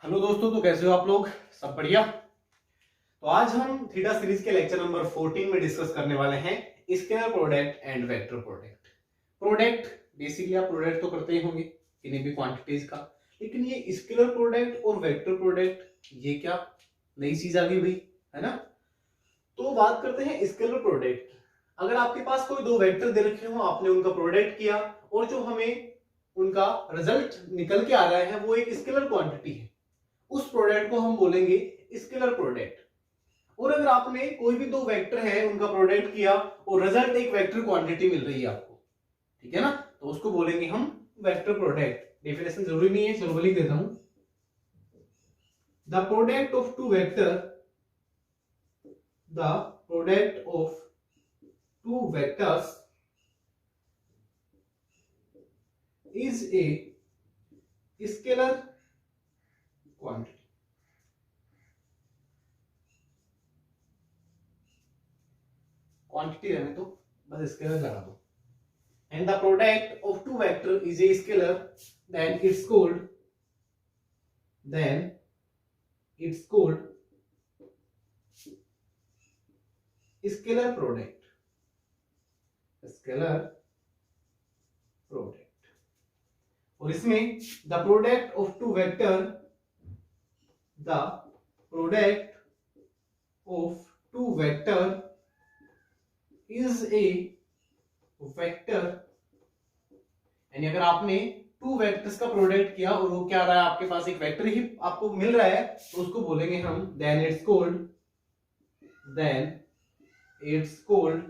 Hello दोस्तों, तो कैसे हो आप लोग? सब बढ़िया। तो आज हम थीटा सीरीज के लेक्चर नंबर 14 में डिस्कस करने वाले हैं scalar product and vector product. Product basically आप प्रोडक्ट तो करते ही होंगे किन्हीं भी क्वांटिटीज का, लेकिन ये स्केलर प्रोडक्ट और वेक्टर प्रोडक्ट ये क्या नई चीज आ गई भाई, है ना? तो बात करते हैं स्केलर प्रोडक्ट की। अगर आपके पास कोई दो वेक्टर दे रखे हो, आपने उनका प्रोडक्ट किया और जो हमें उनका रिजल्ट निकल के आ रहा है वो एक स्केलर क्वांटिटी है, उस प्रोडक्ट को हम बोलेंगे स्केलर प्रोडक्ट। और अगर आपने कोई भी दो वेक्टर है उनका प्रोडक्ट किया और रिजल्ट एक वेक्टर क्वांटिटी मिल रही है आपको, ठीक है ना, तो उसको बोलेंगे हम वेक्टर प्रोडक्ट। डेफिनेशन जरूरी नहीं है, चलो लिख देता हूं। The product of two vector, the product of two vectors is a scalar quantity. Quantity रहने तो बस स्केलर लगा दो। And the product of two vector is a scalar, then it's called scalar product. Scalar product. और इसमें the product of two vector is a vector. यानी अगर आपने टू वेक्टर्स का प्रोडक्ट किया और वो क्या रहा है, आपके पास एक वेक्टर ही आपको मिल रहा है, तो उसको बोलेंगे हम then it's called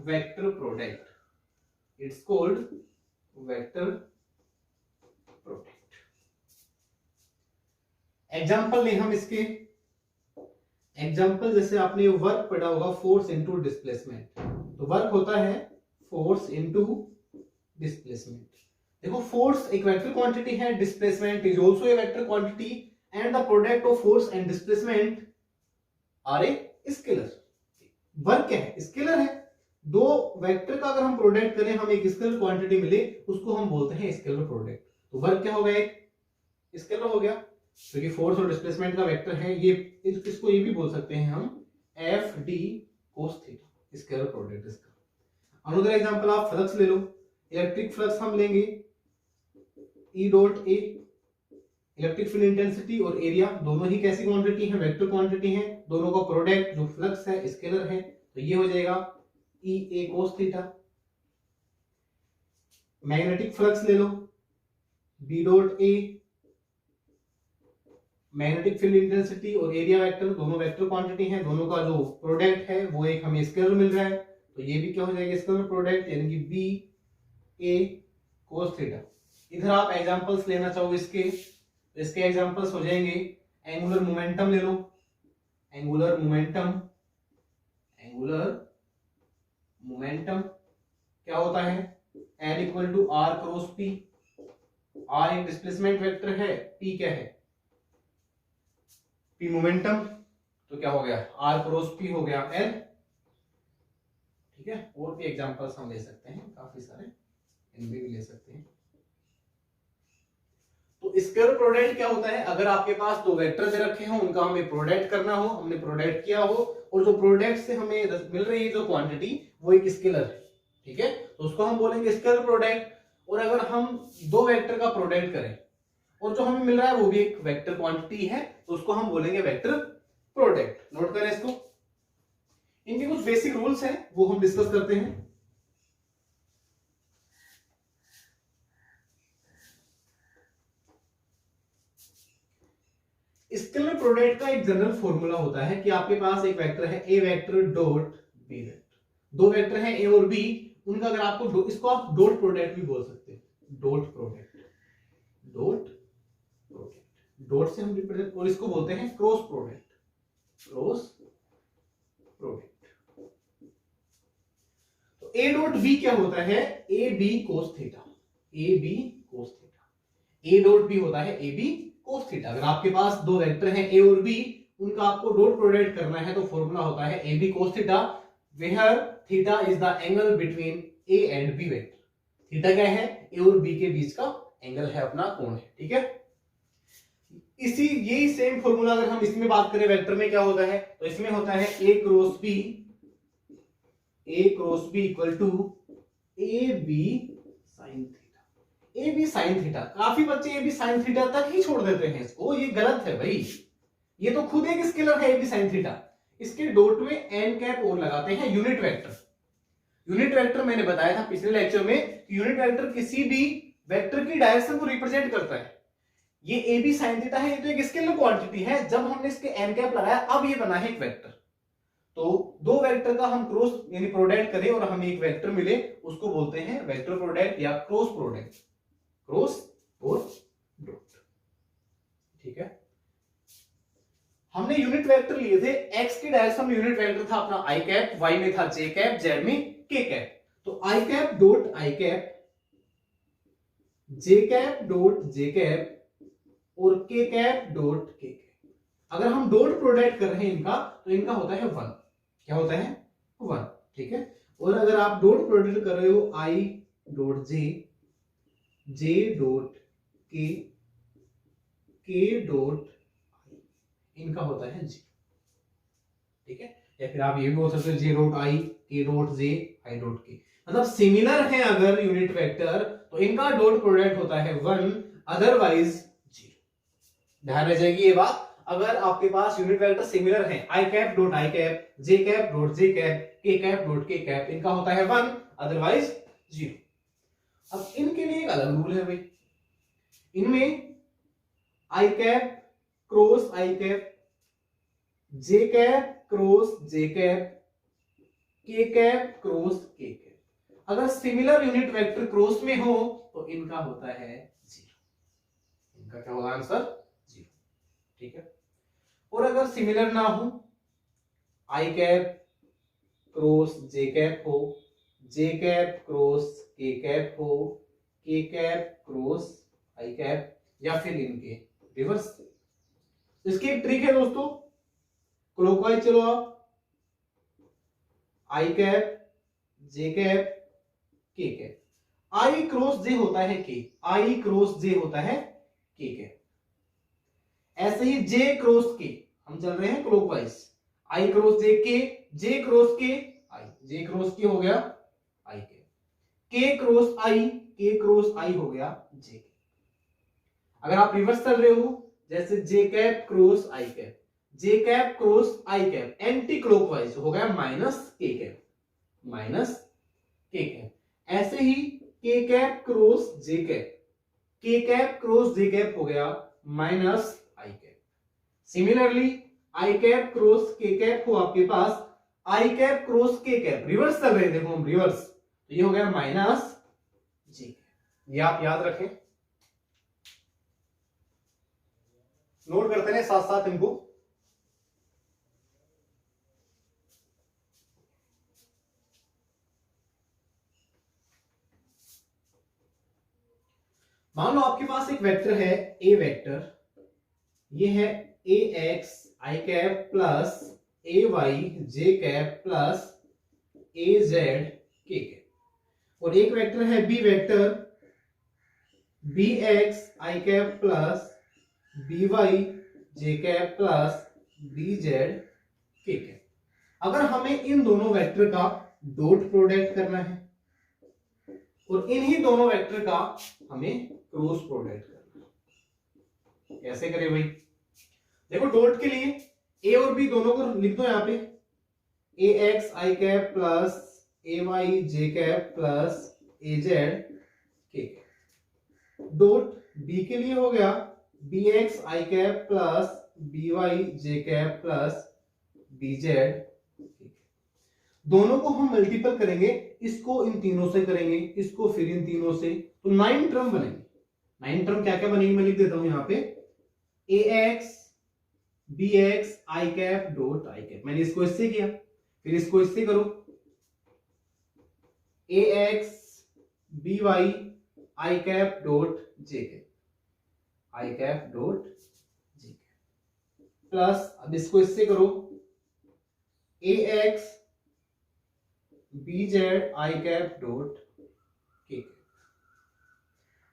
vector product. It's called vector product. Example लें हम इसके। एग्जांपल जैसे आपने वर्क पढ़ा होगा, फोर्स इनटू डिस्प्लेसमेंट। तो वर्क होता है फोर्स इनटू डिस्प्लेसमेंट। देखो, फोर्स एक वेक्टर क्वांटिटी है, displacement is also a vector quantity, and the product of force and displacement are a scalar. Work क्या है? स्केलर है। दो वेक्टर का अगर हम प्रोडक्ट करें, हम एक स्केलर क्वांटिटी मिले, उसको हम बोलते हैं स्केलर प्रोडक्ट। तो वर्क क्या हो गया? एक स्केलर हो गया, क्योंकि फोर्स और डिस्प्लेसमेंट का वेक्टर है ये। इसको ये भी बोल सकते हैं हम F d cos theta, scalar product इसका। अनदर एग्जांपल आप फ्लक्स ले लो। इलेक्ट्रिक फ्लक्स हम लेंगे E dot A. Electric field intensity और एरिया दोनों ही कैसी क्वांटिटी है? वेक्टर क्वांटिटी है। दोनों का प्रोडक्ट जो फ्लक्स है स्केलर है, तो ये हो जाएगा E A cos theta. Magnetic flux ले लो B dot A. Magnetic field intensity और एरिया वेक्टर दोनों वेक्टर क्वांटिटी हैं, दोनों का जो प्रोडक्ट है वो एक हमें स्केलर मिल रहा है, तो ये भी क्या हो जाएगा? स्केलर प्रोडक्ट, यानी कि बी ए कोस थीटा। इधर आप एग्जांपल्स लेना चाहो इसके एग्जांपल्स हो जाएंगे। एंगुलर मोमेंटम ले लो। एंगुलर मोमेंटम क्या होता है? L equal to R cross P. R एक डिस्प्लेसमेंट वेक्टर है, पी क्या है? P momentum. तो क्या हो गया? आर क्रॉस पी हो गया एल। ठीक है, और भी एग्जांपल्स हम ले सकते हैं काफी सारे, इनमें भी ले सकते हैं। तो स्केलर प्रोडक्ट क्या होता है? अगर आपके पास दो वेक्टर दे रखे हो, उनका हमें प्रोडक्ट करना हो, हमने प्रोडक्ट किया हो, और जो प्रोडक्ट से हमें मिल रही है जो क्वांटिटी, वो एक स्केलर है। ठीक है, तो उसको हम बोलेंगे स्केलर प्रोडक्ट। और अगर हम दो वेक्टर का प्रोडक्ट करें और जो हमें मिल रहा है वो भी एक वेक्टर क्वांटिटी है, तो उसको हम बोलेंगे वेक्टर प्रोडक्ट। नोट करें इसको। इनके कुछ बेसिक रूल्स हैं, वो हम डिस्कस करते हैं। स्केलर प्रोडक्ट का एक जनरल फॉर्मूला होता है कि आपके पास एक वेक्टर है ए वेक्टर डॉट बी वेक्टर। दो वेक्टर हैं ए और बी, उनका अगर आपको इसको आप डॉट प्रोडक्ट भी बोल सकते हैं। डॉट प्रोडक्ट डॉट से हम रिप्रेजेंट, और इसको बोलते हैं क्रॉस प्रोडक्ट। तो ए डॉट बी क्या होता है? A B cos theta. A dot B होता है ए बी कोस थीटा। अगर आपके पास दो वेक्टर हैं ए और बी, उनका आपको डॉट प्रोडक्ट करना है, तो फॉर्मूला होता है A B cos theta, where theta is the angle between A and B vector. Theta क्या है? ए और बी के बीच का एंगल है, अपना कोण है। ठीक है, इसी यही सेम फॉर्मूला अगर हम इसमें बात करें वेक्टर में क्या होता है, तो इसमें होता है A cross B equal to A B sine theta. A B sine theta, काफी बच्चे ए बी साइन थीटा तक ही छोड़ देते हैं इसको, ये गलत है भाई। ये तो खुद एक स्केलर है ए बी साइन थीटा, इसके डॉट में एन कैप और लगाते हैं यूनिट वेक्टर। यूनिट वेक्टर मैंने बताया था पिछले लेक्चर में, यूनिट वेक्टर किसी भी वेक्टर की डायरेक्शन को रिप्रेजेंट करता है। ये ए बी साइन थीटा है, ये तो एक स्केलर क्वांटिटी है, जब हमने इसके एन कैप लगाया अब ये बना है एक वेक्टर। तो दो वेक्टर का हम क्रॉस यानी प्रोडक्ट करें और हमें एक वेक्टर मिले, उसको बोलते हैं वेक्टर प्रोडक्ट या क्रॉस प्रोडक्ट, क्रॉस और डॉट। ठीक है, हमने यूनिट वेक्टर लिए थे, एक्स की डायरेक्शन में यूनिट वेक्टर था अपना आई कैप, वाई में था जे कैप, जेड में के कैप। तो I cap dot I cap, J cap dot J cap और K cap dot K cap. अगर हम डॉट प्रोडक्ट कर रहे हैं इनका, तो इनका होता है 1। क्या होता है 1। ठीक है, और अगर आप डॉट प्रोडक्ट कर रहे हो I dot J, J dot के डॉट इनका होता है 0। ठीक है, या फिर आप ये भी बोल सकते हो जे डॉट आई, के डॉट जे, आई डॉट के। मतलब सिमिलर है अगर यूनिट वेक्टर, तो इनका डॉट प्रोडक्ट होता है 1, अदरवाइज 0। ध्यान रह जाएगी ये बात। अगर आपके पास यूनिट वेक्टर सिमिलर है, I cap dot I cap, J cap dot J cap, K cap dot K cap, इनका होता है 1, अदरवाइज 0। अब इनके लिए एक अलग रूल है भाई, इनमें आई कैप क्रॉस आई कैप, जे कैप क्रॉस जे कैप, के कैप क्रॉस के कैप, अगर सिमिलर यूनिट वेक्टर क्रॉस में हो तो इनका होता है 0। इनका क्या होगा आंसर 0। ठीक है, और अगर सिमिलर ना हो, आई कैप क्रॉस जे कैप हो, जे कैप क्रॉस के कैप हो, के कैप क्रॉस आई कैप, या फिर इनके रिवर्स। इसकी एक ट्रिक है दोस्तों, क्लॉकवाइज चलो आप, आई cap J cap K cap, आई क्रॉस जे होता है के, आई क्रॉस जे होता है के कैप। ऐसे ही जे क्रॉस के, हम चल रहे हैं क्लॉकवाइज, आई क्रॉस जे के, जे क्रॉस के आई, जे क्रॉस के हो गया आई के क्रॉस आई, के क्रॉस आई हो गया जे के। अगर आप रिवर्स कर रहे हो, जैसे जे कैप क्रॉस आई कैप, जे कैप क्रॉस आई कैप, एंटी क्लॉकवाइज हो गया माइनस के कैप, माइनस के कैप। ऐसे ही के कैप क्रॉस जे कैप, के कैप क्रॉस जे कैप हो गया minus I cap. Similarly I cap cross के कैप हो आपके पास, आई कैप क्रॉस के कैप, रिवर्स कर रहे हैं देखो हम रिवर्स, तो ये हो गया माइनस जे कैप। ये आप याद रखें, नोट करते हैं साथ साथ इनको। मान लो आपके पास एक वेक्टर है ए वेक्टर, ये है ए x I cap plus A Y J cap plus A Z K cap, और एक वेक्टर है B vector, B X I cap plus B Y J cap plus B Z K cap. अगर हमें इन दोनों vector का dot product करना है और इन्हीं दोनों वेक्टर का हमें क्रॉस प्रोडक्ट करना है, कैसे करें भाई? देखो डॉट के लिए ए और बी दोनों को लिख दो यहां पे, A x I cap plus A Y J cap plus A Z K cap. Dot B के लिए हो गया B X I cap plus B Y J cap plus B Z. दोनों को हम मल्टीपल करेंगे, इसको इन तीनों से करेंगे, इसको फिर इन तीनों से, तो 9 टर्म बनेंगे। 9 टर्म क्या क्या बनेगी मैं लिख देता हूं यहां पे, A X B X I cap dot I cap, मैंने इसको इससे किया, फिर इसको इससे करो, A X B Y I cap dot J cap, I cap dot J cap, plus अब इसको इससे करो, A X B Z I cap dot K cap.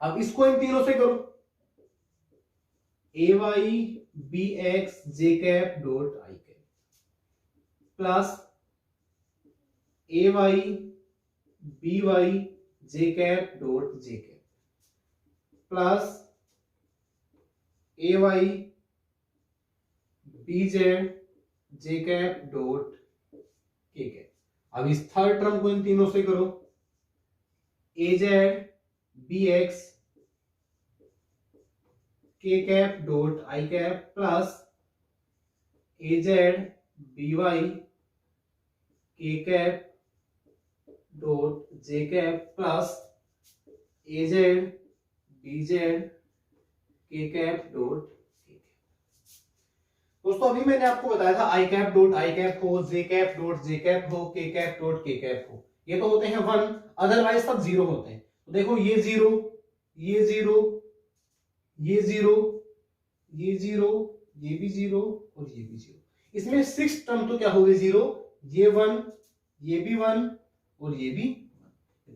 अब इसको इन तीनों से करो, A Y B X J cap dot I cap plus A Y B Y J cap dot J cap plus A Y B Z J cap dot K cap. अब इस third term को इन तीनों से करो, A Z B X K cap dot I cap plus A Z B Y K cap dot J cap plus A Z B Z K cap dot K cap. दोस्तों अभी मैंने आपको बताया था I cap dot I cap हो, J cap dot J cap हो, के cap dot K cap हो, ये तो होते हैं 1, अदरवाइज सब 0 होते हैं। तो देखो ये 0, ये 0, ये 0, ये 0, ये भी 0 और ये भी 0। इसमें 6 टर्म तो क्या हो गए 0, ये 1, ये भी 1 और ये भी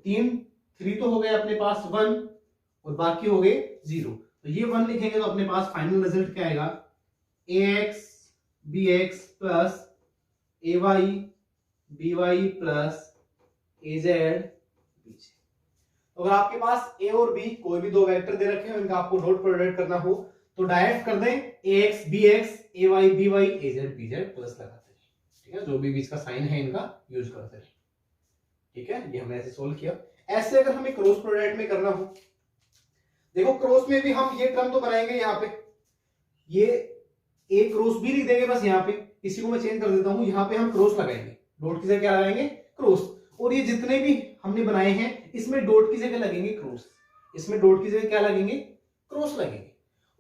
3 तो हो गए अपने पास 1 और बाकी हो गए 0। तो ये 1 लिखेंगे तो अपने पास फाइनल रिजल्ट क्या आएगा, ए X B x plus A Y B Y plus A Z B Z. अगर आपके पास ए और बी कोई भी दो वेक्टर दे रखे हैं, इनका आपको डॉट प्रोडक्ट करना हो तो डायरेक्ट कर दें, ए एक्स बी एक्स ए वाई बी वाई ए जेड बी जेड प्लस लगाते हैं, ठीक है, जो भी बीच का साइन है इनका यूज करते हैं, ठीक है। ये हमने ऐसे सोल्व किया। ऐसे अगर हमें क्रॉस प्रोडक्ट में करना हो, देखो क्रॉस में भी हम ये टर्म तो बनाएंगे, यहाँ पे ये ए क्रॉस बी लिख देंगे, बस यहाँ पे इसी को मैं चेंज कर देता हूं, यहाँ पे हम क्रॉस लगाएंगे, डॉट की जगह क्या लगाएंगे, क्रॉस। और ये जितने भी हमने बनाए हैं इसमें डॉट की जगह लगेंगे क्रॉस, इसमें डॉट की जगह क्या लगेंगे, क्रॉस लगेंगे।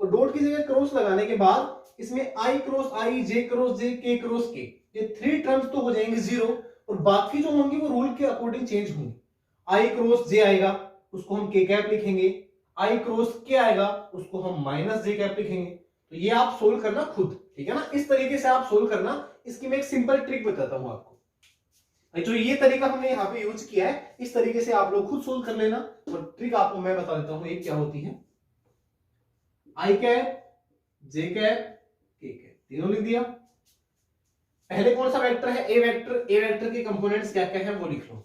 और डॉट की जगह क्रॉस लगाने के बाद इसमें आई क्रॉस आई, जे क्रॉस जे, के क्रॉस के, ये 3 टर्म्स तो हो जाएंगे 0 और बाकी जो होंगे वो रूल के अकॉर्डिंग चेंज होंगे। आई क्रॉस जे आएगा उसको हम के कैप लिखेंगे, आई क्रॉस के आएगा उसको हम माइनस जे कैप लिखेंगे। तो ये आप सोल्व करना खुद, ठीक है ना, इस तरीके से आप सोल्व करना। इसकी मैं एक सिंपल ट्रिक बताता हूं आपको, जो ये तरीका हमने यहाँ पे यूज किया है इस तरीके से आप लोग खुद सोल्व कर लेना। और ट्रिक आपको मैं बता देता हूं ये क्या होती है। I cap J cap K cap तीनों लिख दिया। पहले कौन सा वेक्टर है, ए वेक्टर, ए वेक्टर के कंपोनेंट्स क्या क्या है वो लिख लो।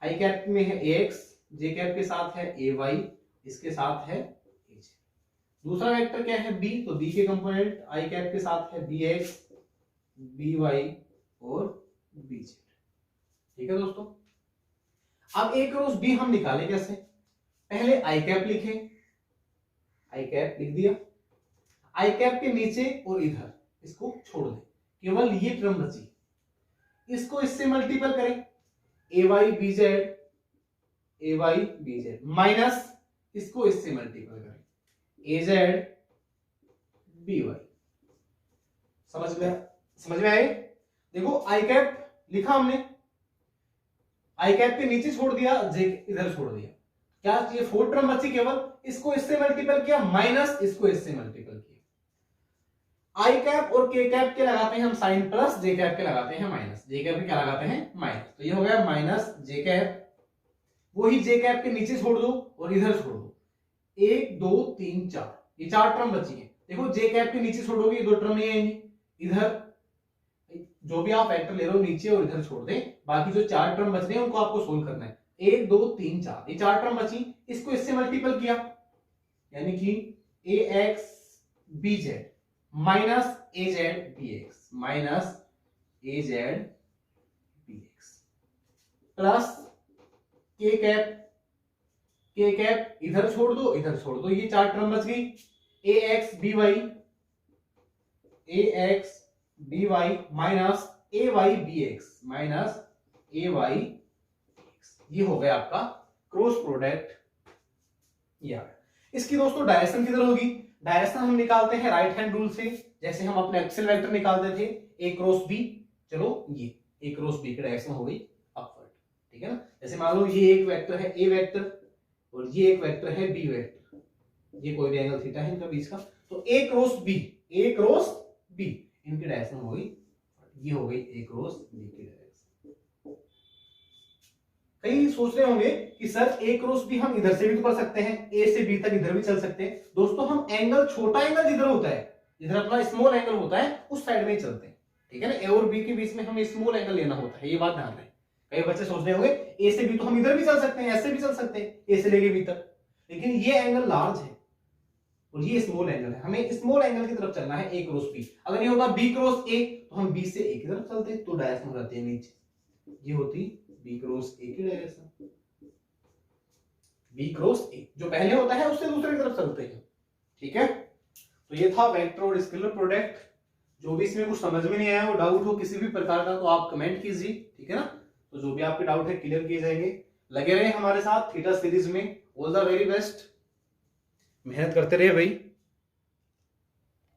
आई कैप में है ए एक्स, जे कैप के साथ है ए वाई, इसके साथ है ए जे। दूसरा वेक्टर क्या है बी, तो बी के कंपोनेंट आई कैप के साथ है बी एक्स बी वाई और बी जेड, ठीक है दोस्तों। अब ए क्रॉस बी हम निकालें कैसे, पहले आई कैप लिखें, आई कैप लिख दिया, आई कैप के नीचे और इधर इसको छोड़ दें, केवल ये टर्म बची, इसको इससे मल्टीपल करें, ए वाई बी जेड, ए वाई बी जेड माइनस इसको इससे मल्टीपल करें, ए जेड बी वाई। समझ में आए। देखो आई कैप लिखा हमने, आई कैप के नीचे छोड़ दिया, जे इधर छोड़ दिया, क्या ये 4 टर्म बची केवल, इसको इससे मल्टीपल किया माइनस इसको इससे मल्टीपल किया। आई कैप और के कैप के लगाते हैं हम साइन प्लस, जे कैप के लगाते हैं माइनस, जे कैप के क्या लगाते हैं माइनस, तो ये हो गया माइनस जे कैप। वही जे कैप के नीचे छोड़ दो और इधर छोड़ दो, 1 2 3 4, ये 4 टर्म बची है। देखो जे कैप के नीचे छोड़ोगे ये 2 टर्म नहीं आएंगी, इधर जो भी आप वेक्टर ले रहे हो नीचे और इधर छोड़ दें, बाकी जो 4 टर्म बच रहे हैं उनको आपको सोल्व करना है। 1 2 3 4, ये 4 टर्म बची, इसको इससे मल्टीपल किया, यानी कि ए एक्स बी जेड माइनस ए जेड बी एक्स माइनस ए जेड बी एक्स प्लस के कैप, के कैप इधर छोड़ दो इधर छोड़ दो, ये 4 टर्म बच गई, ए एक्स बी वाई, ए एक्स बी वाई माइनस ए वाई बी एक्स माइनस ए वाई एक्स। ये हो गया आपका क्रॉस प्रोडक्ट। ये इसकी दोस्तों डायरेक्शन किधर होगी, डायरेक्शन हम निकालते हैं राइट हैंड रूल से, जैसे हम अपने एक्सेल वेक्टर निकालते थे ए क्रॉस बी। चलो ये ए क्रॉस बी की डायरेक्शन हो गई अपवर्ड, ठीक है ना। जैसे मान लो ये एक वेक्टर है ए वेक्टर और ये एक वेक्टर है बी वेक्टर, ये कोई भी एंगल थीटा है इनका बीच का, तो ए क्रॉस बी, ए क्रॉस बी इनकी डायरेक्शन हो गई, ये हो गई ए क्रॉस बी की डायरेक्शन। कई सोच रहे होंगे कि सर ए क्रॉस बी हम इधर से भी तो कर सकते हैं, ए से बी तक इधर भी चल सकते हैं। दोस्तों हम एंगल, छोटा एंगल जिधर होता है, जिधर अपना स्मॉल एंगल होता है उस साइड में ही चलते हैं, ठीक है ना। ए और बी के बीच में हमें स्मॉल एंगल लेना होता है, ये बात ध्यान रहे। कई बच्चे सोच रहे होंगे ए से बी तो हम इधर भी चल सकते हैं, ऐसे भी चल सकते हैं, ए से लेके बी तक, लेकिन ये एंगल लार्ज है और ये स्मॉल एंगल है, हमें स्मॉल एंगल की तरफ चलना है, ए क्रॉस बी। अगर ये होता बी क्रॉस ए तो हम बी से ए की तरफ चलते, तो डायरेक्शन हो जाती है नीचे, ये होती बी क्रॉस ए की डायरेक्शन। बी क्रॉस ए जो पहले होता है उससे दूसरे की तरफ चलते हैं, ठीक है। तो ये था वेक्टर और स्केलर प्रोडक्ट। जो भी इसमें कुछ समझ में नहीं आया हो, डाउट हो किसी भी प्रकार का, तो आप कमेंट कीजिए, ठीक है ना। तो जो भी आपके डाउट है क्लियर किए जाएंगे। लगे रहे हमारे साथ थीटा सीरीज में। ऑल द वेरी बेस्ट, मेहनत करते रहे भाई।